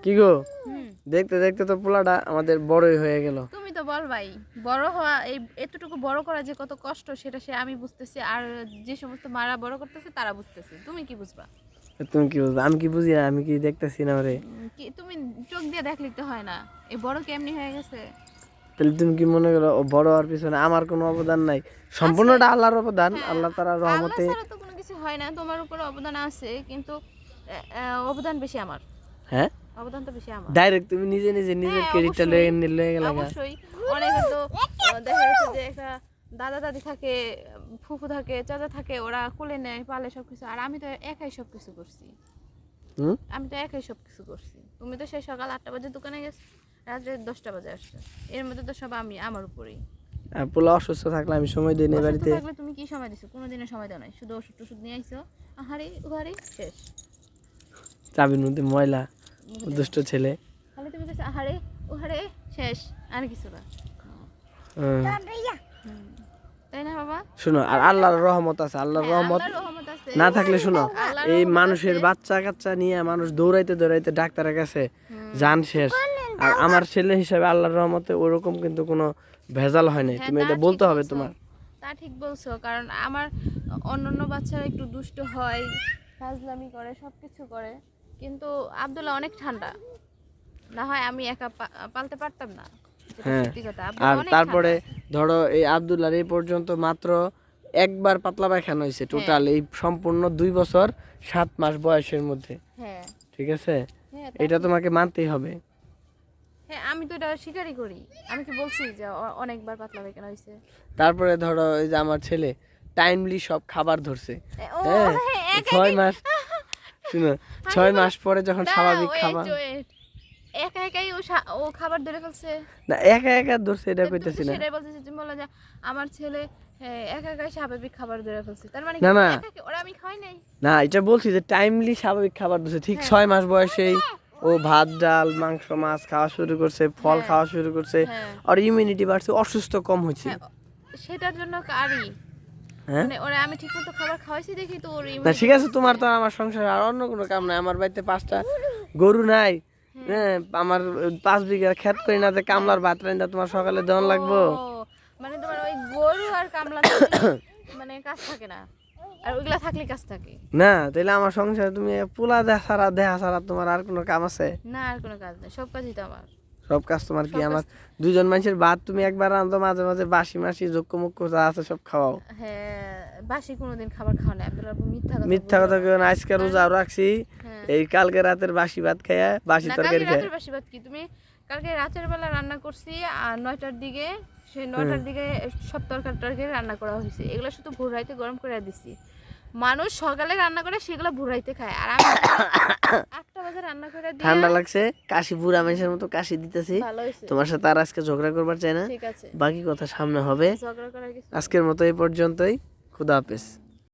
কি গো, দেখতে দেখতে তো পোলাটা আমাদের বড়ই হয়ে গেল। তুমি তো বল ভাই, বড় হওয়া এই এতটুকু বড় করা যে কত কষ্ট সেটা আমি বুঝতেছি, আর যে সমস্ত মারা বড় করতেছে তারা বুঝতেছে। তুমি কি বুঝবা? তুমি কি বুঝবে? আমি কি বুঝি না? আমি কি দেখতেছি না ওরে? কি তুমি চোখ দিয়ে দেখলে তো হয় না এই বড় কেমনি হয়ে গেছে? তাহলে তুমি কি মনে করো ও বড় হওয়ার পিছনে আমার কোনো অবদান নাই? সম্পূর্ণটা আল্লাহর অবদান, হ্যাঁ, আল্লাহ তাআলার আল্লাহ রহমতে। ছাড়া তো কোনো কিছু হয় না, তোমার উপরে অবদান আছে, কিন্তু অবদান বেশি আমার। হ্যাঁ, অবদান তো বেশি আমার। ডাইরেক্ট তুমি নিজে নিজে নিজের হ্যাঁ, ক্রেডিটটা লয়ে গেলে। অবশ্যই। অনেকে তো দেখা যাচ্ছে যে একটা দাদা দাদি থাকে, ফুফু থাকে, চাচা থাকে, ওরা কোলে নেয়, পালে সবকিছু, আর আমি তো একাই সবকিছু করছি। তুমি তো সেই সকাল 8টা বাজে দোকানে গেছো, রাত্রে 10টা বাজে আসছো, এর মধ্যে তো সব আমি আমার উপরেই। পোলা অসুস্থ থাকলে আমি সময় দিই না বাড়িতে। থাকলে তুমি কি সময় দিছো? কোনোদিনও সময় দাও নাই, শুধু ওষুধ টষুধ নিয়ে আইছো, আহারে উহারে শেষ। চাবির মধ্যে ময়লা, দুষ্ট ছেলে। খালি তুমি কাছে আহারে উহারে শেষ, আর কিছু না। তাই না বাবা? শোনো, আর আল্লাহর রহমত আছে, আল্লাহর রহমত না থাকলে শোনো, এই মানুষের বাচ্চা কাচ্চা নিয়ে মানুষ দৌড়াইতে দৌড়াইতে ডাক্তারের কাছে জান শেষ। আর আমার ছেলে হিসাবে আল্লাহর রহমতে ওরকম কিন্তু কোনো ভেজাল হয় নাই। তুমি এটা বলতে হবে তোমার। তা ঠিক বলছো, কারণ আমার অন্যান্য বাচ্চারা একটু দুষ্ট হয়, ফাজলামি করে, সবকিছু করে, কিন্তু আব্দুল্লাহ অনেক ঠান্ডা। না হয় আমি একা পালতে পারতাম না। হ্যাঁ, আর তারপরে ধরো এই আব্দুল্লাহর এই পর্যন্ত মাত্র একবার পাতলা পায়খানা হয়েছে টোটাল এই সম্পূর্ণ 2 বছর 7 মাস বয়সের মধ্যে। হ্যাঁ, ঠিক আছে, এটা তোমাকে মানতেই হবে। হ্যাঁ, আমি তো এটা স্বীকারই করি। আমি কি বলছি যে অনেকবার পাতলা পায়খানা হয়েছে? তারপরে ধরো এই যে আমার ছেলে টাইমলি সব খাবার ধরছে। হ্যাঁ, 6 মাস শুনো, 6 মাস পরে যখন স্বাভাবিক খাবার, একা একাই ও খাবার ধরে ফেলছে। না একা একা ধরছে এটা কইতেছি না, সেটাই বলতেছি। তুমি বলো যে আমার ছেলে একা একাই স্বাভাবিক খাবার ধরে ফেলছে, তার মানে না না ওরা আমি খাই নাই না, এটা বলছি যে টাইমলি স্বাভাবিক খাবার ধরছে। ঠিক 6 মাস বয়সেই ও ভাত ডাল মাংস মাছ খাওয়া শুরু করছে, ফল খাওয়া শুরু করছে, আর ইমিউনিটি বাড়ছে, অসুস্থ কম হয়েছে। সেটার জন্য কারি মানে ওরা আমি ঠিকমতো খাবার খাওয়াইছি দেখি তো ওর না। ঠিক আছে, তোমার তো আমার সংসারে আর অন্য কোনো কাম নাই। আমার বাড়িতে 5টা গরু নাই, হ্যাঁ, আমার 5 বিঘা ক্ষেত করি না যে কামলার ভাত রান্না তোমার সকালে দেওয়ান লাগবো? মানে তোমার ওই গরু আর কামলা মানে কাজ থাকে না, আর ওইগুলা থাকলে কাজ থাকে না। তাহলে আমার সংসারে তুমি পোলা দেহা ছাড়া তোমার আর কোনো কাম আছে? না, আর কোনো কাজ নেই, সব কাজই তো আমার। সব কাজ তোমার কি? আমার 2জন মানুষের ভাত তুমি একবার রাঁধো, মাঝে মাঝে বাসি মাসি যোগ্য মুখ্য যা আছে সব খাওয়াও। হ্যাঁ, বাসি কোনোদিন খাবার খাও না আব্দুল আবু, মিথ্যা কথা কেউ না। আজকে রোজা রাখছি, এই কালকে রাতের বাসি ভাত খাইয়া বাসি তরকারি খাই। রাতের বাসি ভাত কি তুমি? কালকে রাতের বেলা রান্না করছি আর 9টার দিকে, সেই 9টার দিকে সব তরকারি রান্না করা হয়েছে। এগুলো শুধু ভোর রাইতে গরম করে দিছি। মানুষ সকালে রান্না করে সেগুলো ভোর রাইতে খায়, আর আমি 8টা বাজে রান্না করে দিই। ঠান্ডা লাগছে, কাশি বুড়া মানুষের মতো কাশি দিতেছি। তোমার সাথে আর আজকে ঝগড়া করবার চাই না, বাকি কথা সামনে হবে। আজকের মতো এই পর্যন্তই। খুদা হাফেজ।